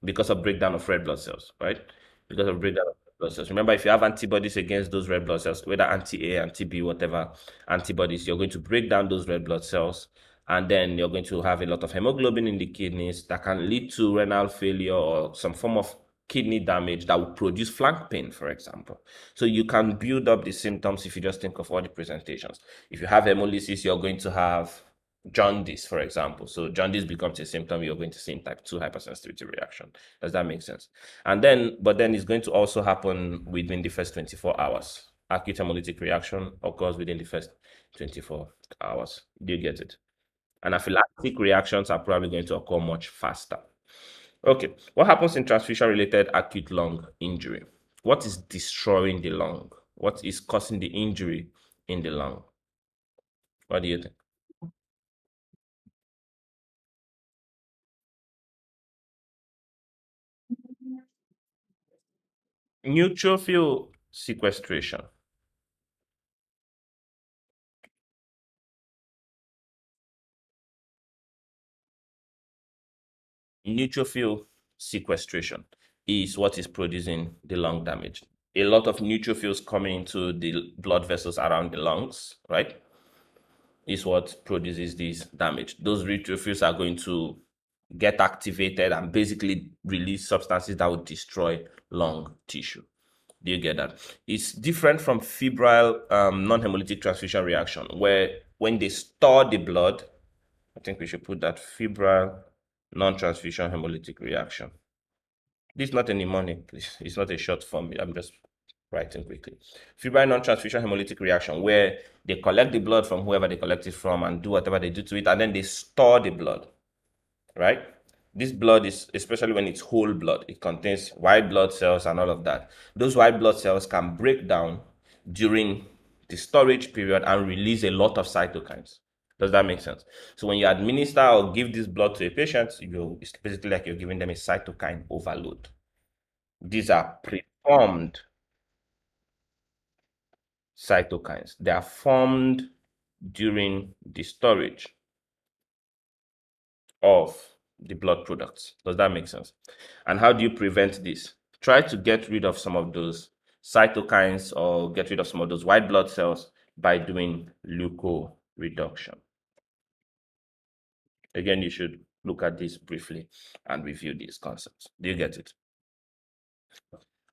because of breakdown of red blood cells, right? Because of breakdown of red blood cells. Remember, if you have antibodies against those red blood cells, whether anti-A, anti-B, whatever antibodies, you're going to break down those red blood cells, and then you're going to have a lot of hemoglobin in the kidneys that can lead to renal failure or some form of kidney damage that will produce flank pain, for example. So you can build up the symptoms if you just think of all the presentations. If you have hemolysis, you're going to have jaundice, for example. So jaundice becomes a symptom you're going to see in type 2 hypersensitivity reaction. Does that make sense? But then it's going to also happen within the first 24 hours. Acute hemolytic reaction occurs within the first 24 hours. Do you get it? Anaphylactic reactions are probably going to occur much faster. Okay, what happens in transfusion-related acute lung injury? What is destroying the lung? What is causing the injury in the lung? What do you think? Neutrophil sequestration. Neutrophil sequestration is what is producing the lung damage. A lot of neutrophils coming into the blood vessels around the lungs, right, is what produces this damage. Those neutrophils are going to get activated and basically release substances that would destroy lung tissue. Do you get that? It's different from febrile non-hemolytic transfusion reaction, where when they store the blood, I think we should put that febrile non-transfusion hemolytic reaction. This is not any money, please. It's not a short form. I'm just writing quickly. Febrile non-transfusion hemolytic reaction, where they collect the blood from whoever they collect it from and do whatever they do to it, and then they store the blood, right? This blood is, especially when it's whole blood, it contains white blood cells and all of that. Those white blood cells can break down during the storage period and release a lot of cytokines. Does that make sense? So when you administer or give this blood to a patient, it's basically like you're giving them a cytokine overload. These are preformed cytokines. They are formed during the storage of the blood products. Does that make sense? And how do you prevent this? Try to get rid of some of those cytokines or get rid of some of those white blood cells by doing leukoreduction. Again, you should look at this briefly and review these concepts. Do you get it?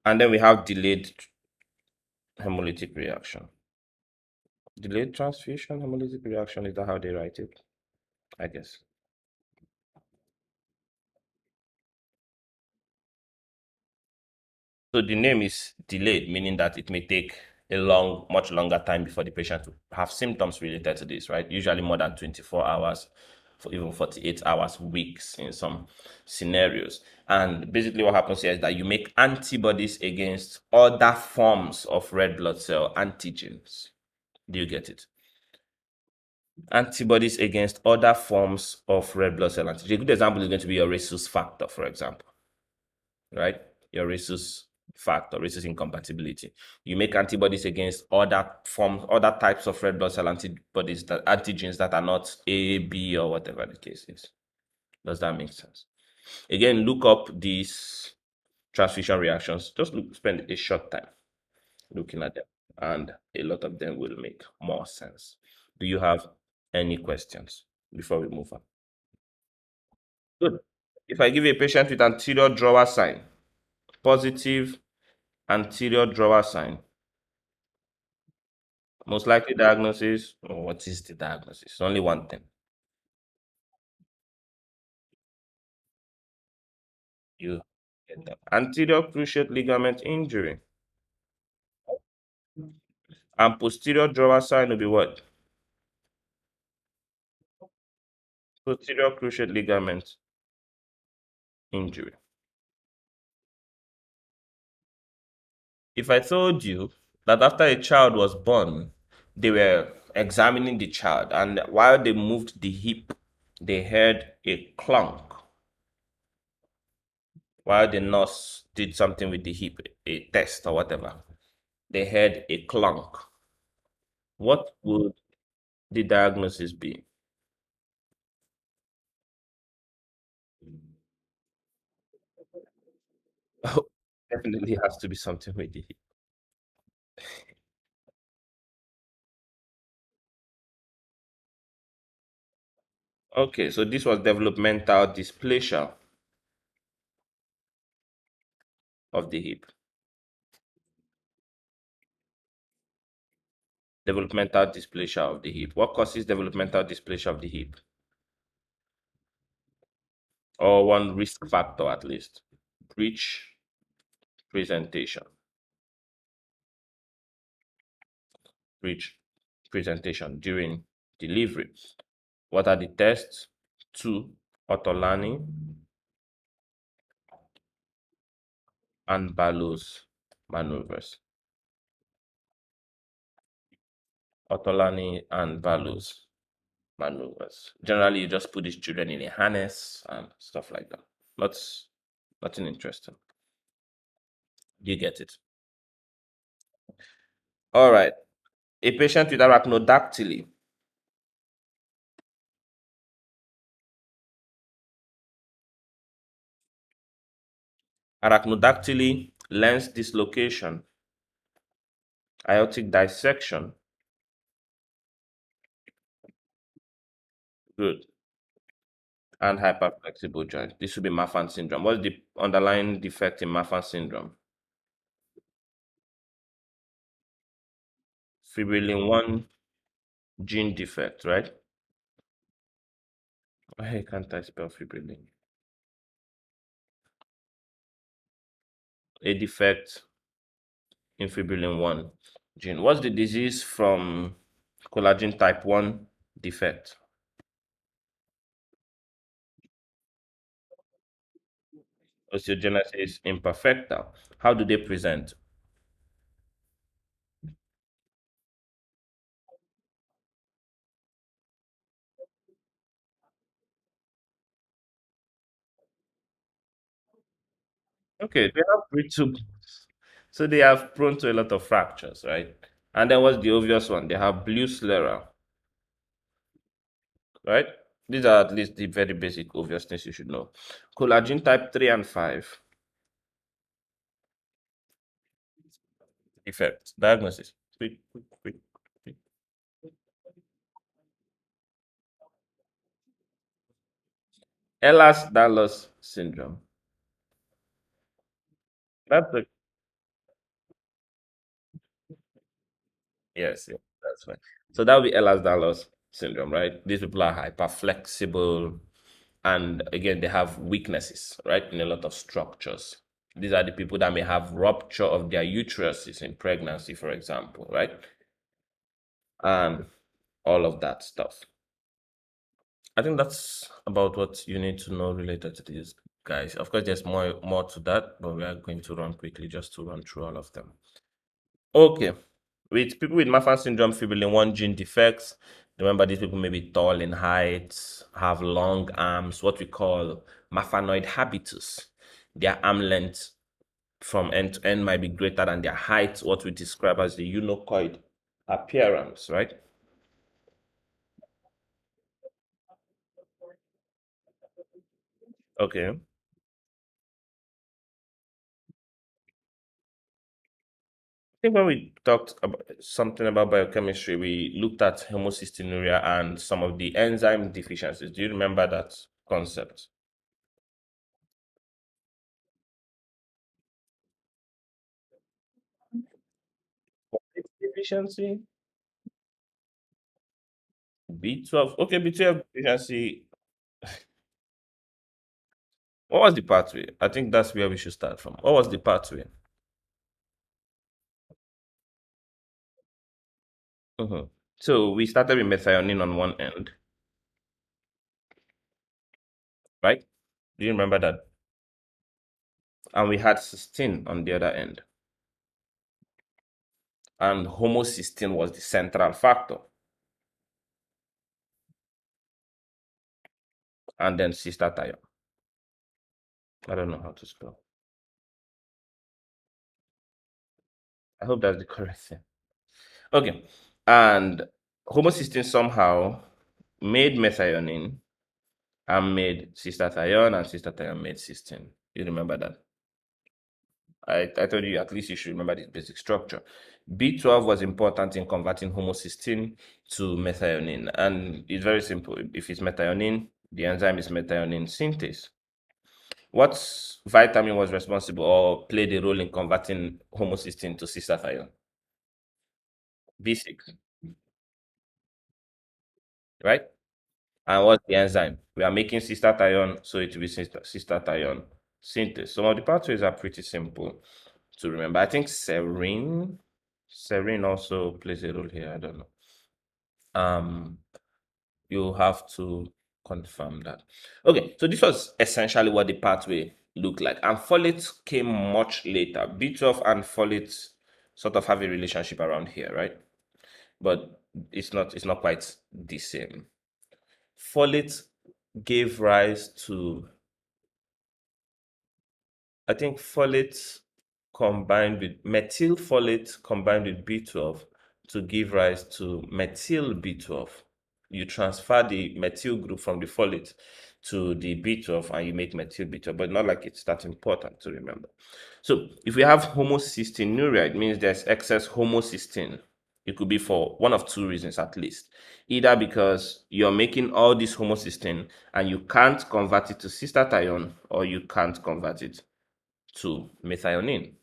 And then we have delayed hemolytic reaction. Delayed transfusion hemolytic reaction, is that how they write it? I guess. So the name is delayed, meaning that it may take a much longer time before the patient will have symptoms related to this, right? Usually more than 24 hours, for even 48 hours, weeks in some scenarios. And basically what happens here is that you make antibodies against other forms of red blood cell antigens. Do you get it? Antibodies against other forms of red blood cell antigen. A good example is going to be your rhesus factor, for example, right? Your rhesus factor, rhesus incompatibility. You make antibodies against other forms, other types of red blood cell antibodies, that antigens that are not A, B, or whatever the case is. Does that make sense? Again, look up these transfusion reactions. Just spend a short time looking at them, and a lot of them will make more sense. Do you have any questions before we move on? Good. If I give a patient with anterior drawer sign, positive anterior drawer sign, most likely diagnosis, what is the diagnosis? Only one thing. You get that. Anterior cruciate ligament injury. And posterior drawer sign will be what? Posterior cruciate ligament injury. If I told you that after a child was born, they were examining the child, and while they moved the hip, they heard a clunk. While the nurse did something with the hip, a test or whatever, they heard a clunk. What would the diagnosis be? Oh, definitely has to be something with the hip. Okay, so this was developmental dysplasia of the hip. Developmental dysplasia of the hip. What causes developmental dysplasia of the hip? Or one risk factor at least. Breech presentation. Breech presentation during delivery. What are the tests? Two, Otolani and Ballows maneuvers. Otolani and Ballows maneuvers. Generally, you just put these children in a harness and stuff like that. Not nothing interesting. You get it. All right. A patient with arachnodactyly. Arachnodactyly, lens dislocation, aortic dissection. Good. And hyperflexible joint. This should be Marfan syndrome. What's the underlying defect in Marfan syndrome? Fibrillin 1 gene defect, right? Why can't I spell fibrillin? A defect in fibrillin 1 gene. What's the disease from collagen type 1 defect? Osteogenesis imperfecta. How do they present? Okay, they have brittle bones. So they have prone to a lot of fractures, right? And then what's the obvious one? They have blue sclera, right? These are at least the very basic obvious things you should know. Collagen type 3 and 5. Effect. Diagnosis. Quick, quick, quick, quick. Ehlers-Danlos syndrome. That's a yes, yeah, that's fine. So that would be Ehlers-Danlos syndrome, right? These people are hyperflexible, and again, they have weaknesses, right, in a lot of structures. These are the people that may have rupture of their uteruses in pregnancy, for example, right? And all of that stuff. I think that's about what you need to know related to these guys. Of course, there's more to that, but we are going to run quickly just to run through all of them. Okay. With people with Marfan syndrome, fibrillin 1 gene defects, remember these people may be tall in height, have long arms, what we call Marfanoid habitus. Their arm length from end to end might be greater than their height, what we describe as the eunuchoid appearance, right? Okay. I think when we talked about something about biochemistry, we looked at homocystinuria and some of the enzyme deficiencies. Do you remember that concept? Deficiency? B12. Okay, B12 deficiency. What was the pathway? I think that's where we should start from. What was the pathway? Mhm. So we started with methionine on one end, right? Do you remember that? And we had cysteine on the other end. And homocysteine was the central factor. And then cystathione. I don't know how to spell. I hope that's the correct thing. Okay. And homocysteine somehow made methionine and made cystathione, and cystathione made cysteine. You remember that? I told you at least you should remember this basic structure. B12 was important in converting homocysteine to methionine. And it's very simple. If it's methionine, the enzyme is methionine synthase. What vitamin was responsible or played a role in converting homocysteine to cystathione? B6, right? And what's the enzyme? We are making cystathione, so it will be cystathione synthase. Some of the pathways are pretty simple to remember. I think serine also plays a role here. I don't know. Um, you have to confirm that. Okay, so this was essentially what the pathway looked like. And folate came much later. B12 and folate sort of have a relationship around here, right? But it's not quite the same. Folate gave rise to, I think, folate combined with methyl folate combined with B12 to give rise to methyl B12. You transfer the methyl group from the folate to the B12 and you make methyl B12, but not like it's that important to remember. So if we have homocystinuria, it means there's excess homocysteine. It could be for one of two reasons at least. Either because you're making all this homocysteine and you can't convert it to cystathione, or you can't convert it to methionine.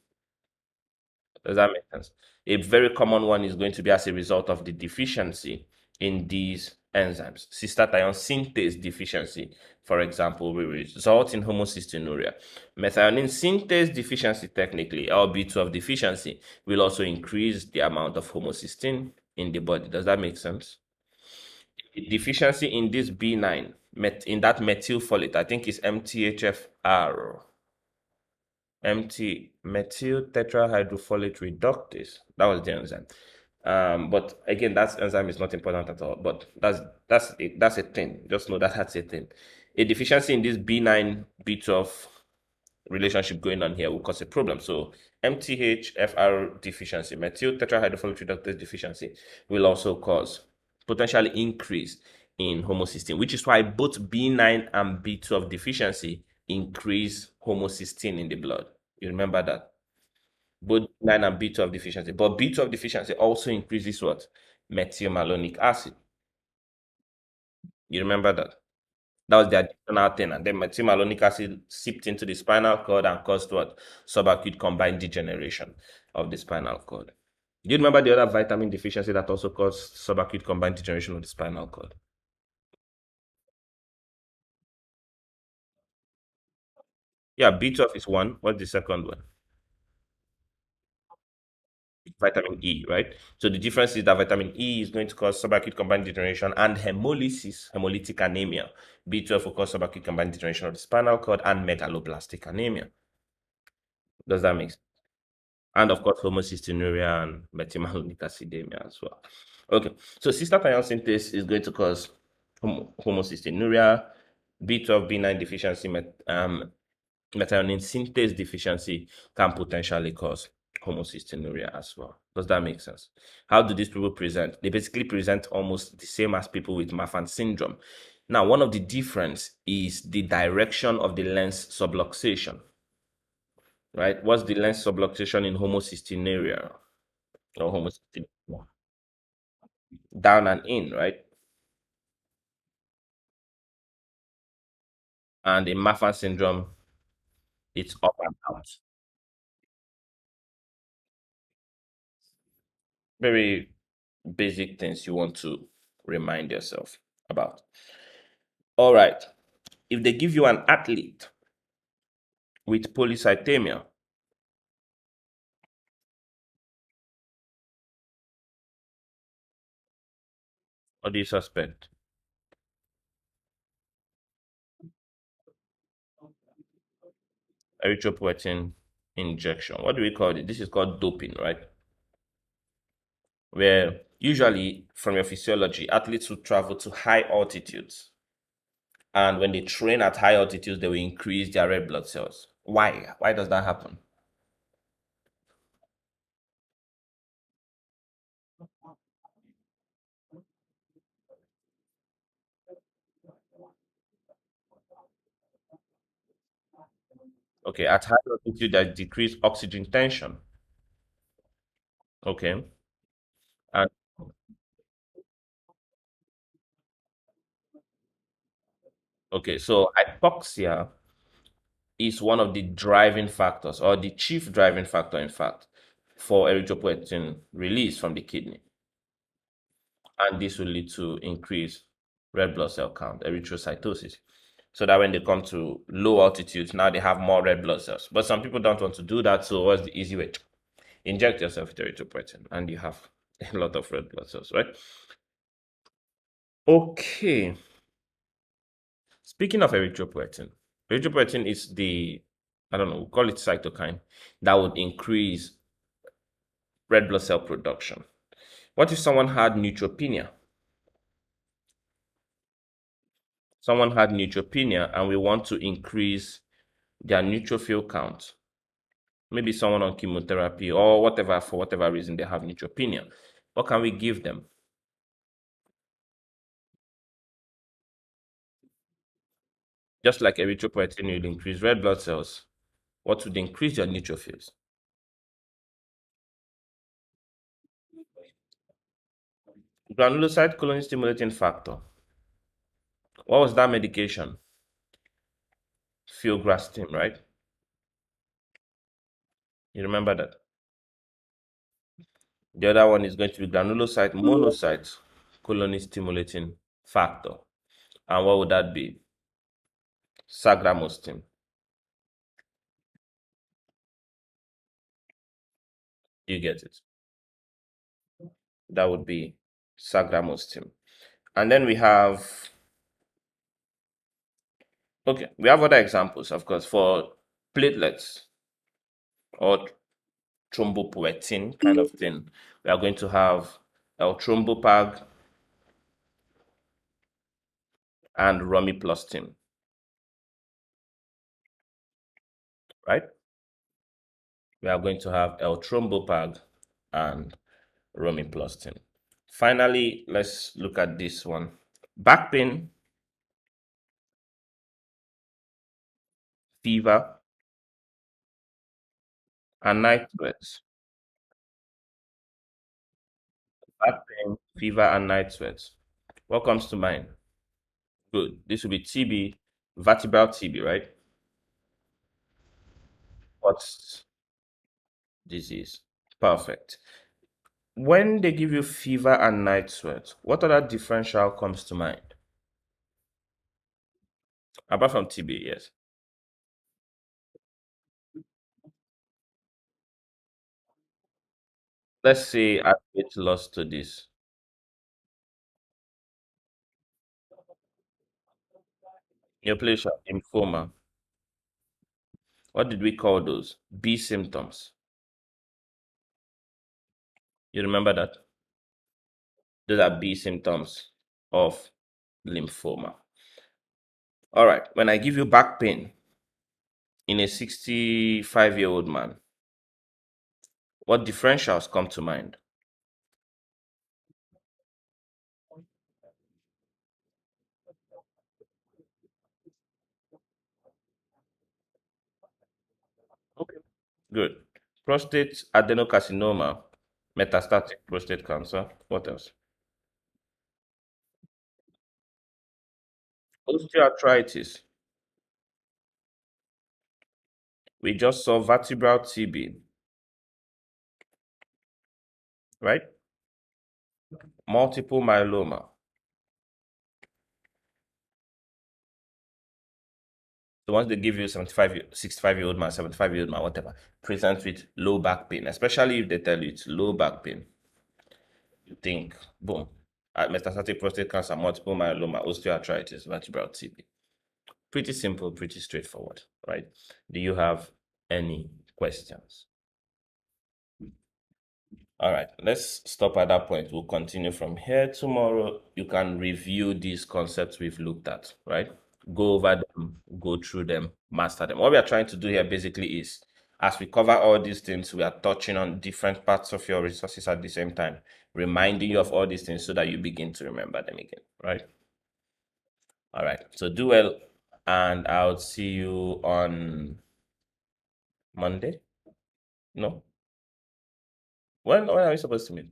Does that make sense? A very common one is going to be as a result of the deficiency in these enzymes. Cystathionine synthase deficiency, for example, will result in homocystinuria. Methionine synthase deficiency, technically, or B12 deficiency, will also increase the amount of homocysteine in the body. Does that make sense? Deficiency in this B9, in that methylfolate, I think it's MTHFR, methyl tetrahydrofolate reductase. That was the enzyme. But again, that enzyme is not important at all. But that's a thing. Just know that that's a thing. A deficiency in this B9 B12 relationship going on here will cause a problem. So MTHFR deficiency, methyl tetrahydrofolate reductase deficiency, will also cause potentially increase in homocysteine, which is why both B9 and B12 deficiency increase homocysteine in the blood. You remember that? Both B9 and B12 deficiency. But B12 deficiency also increases what? Methylmalonic acid. You remember that? That was the additional thing. And then methylmalonic acid seeped into the spinal cord and caused what? Subacute combined degeneration of the spinal cord. Do you remember the other vitamin deficiency that also caused subacute combined degeneration of the spinal cord? Yeah, B12 is one. What's the second one? Vitamin E, right? So the difference is that vitamin E is going to cause subacute combined degeneration and hemolysis, hemolytic anemia. B12 will cause subacute combined degeneration of the spinal cord and megaloblastic anemia. Does that make sense? And of course, homocystinuria and methylmalonic acidemia as well. Okay, so cystathionine synthase is going to cause homocystinuria, B12, B9 deficiency, methionine synthase deficiency can potentially cause homocystinuria as well. Does that make sense? How do these people present? They basically present almost the same as people with Marfan syndrome. Now, one of the difference is the direction of the lens subluxation, right? What's the lens subluxation in homocystinuria or homocystinuria? Down and in, right? And in Marfan syndrome, it's up and out. Very basic things you want to remind yourself about. All right. If they give you an athlete with polycythemia, what do you suspect? Erythropoietin injection. What do we call it? This is called doping, right? Where usually, from your physiology, athletes will travel to high altitudes. And when they train at high altitudes, they will increase their red blood cells. Why? Why does that happen? Okay, at high altitude, there's decreased oxygen tension. Okay. And okay, so hypoxia is one of the driving factors, or the chief driving factor, in fact, for erythropoietin release from the kidney. And this will lead to increased red blood cell count, erythrocytosis. So that when they come to low altitudes, now they have more red blood cells. But some people don't want to do that. So what's the easy way? Inject yourself with erythropoietin and you have a lot of red blood cells, right? Okay. Speaking of erythropoietin, erythropoietin is the, I don't know, we'll call it cytokine that would increase red blood cell production. What if someone had neutropenia? Someone had neutropenia and we want to increase their neutrophil count. Maybe someone on chemotherapy or whatever, for whatever reason they have neutropenia. What can we give them? Just like erythropoietin will increase red blood cells, what would increase your neutrophils? Granulocyte colony stimulating factor. What was that medication? Filgrastim, right? You remember that? The other one is going to be granulocyte monocyte colony stimulating factor. And what would that be? Sagramostim. You get it. That would be sagramostim. And then we have, okay, we have other examples, of course, for platelets or thrombopoietin kind of thing. We are going to have L-thrombopag and romiplastin, right? We are going to have L-thrombopag and romiplastin. Finally, let's look at this one. Back pain, fever, and night sweats. Back pain, fever, and night sweats. What comes to mind? Good. This will be TB, vertebral TB, right? What's disease? Perfect. When they give you fever and night sweat, what other differential comes to mind? Apart from TB, yes. Let's say I weight loss to this. Neoplasia, lymphoma. What did we call those? B symptoms. You remember that? Those are B symptoms of lymphoma. All right. When I give you back pain in a 65-year-old man, what differentials come to mind? Okay. Good. Prostate adenocarcinoma, metastatic prostate cancer. What else? Osteoarthritis. We just saw vertebral TB, right? Multiple myeloma. So once they give you 65-year-old man, 75-year-old man, whatever, presents with low back pain, especially if they tell you it's low back pain, you think, boom, metastatic prostate cancer, multiple myeloma, osteoarthritis, vertebral TB. Pretty simple, pretty straightforward, right? Do you have any questions? All right, let's stop at that point. We'll continue from here tomorrow. You can review these concepts we've looked at, right? Go over them, go through them, master them. What we are trying to do here basically is, as we cover all these things, we are touching on different parts of your resources at the same time, reminding you of all these things so that you begin to remember them again, right? All right, so do well, and I'll see you on Monday. No? When are we supposed to meet?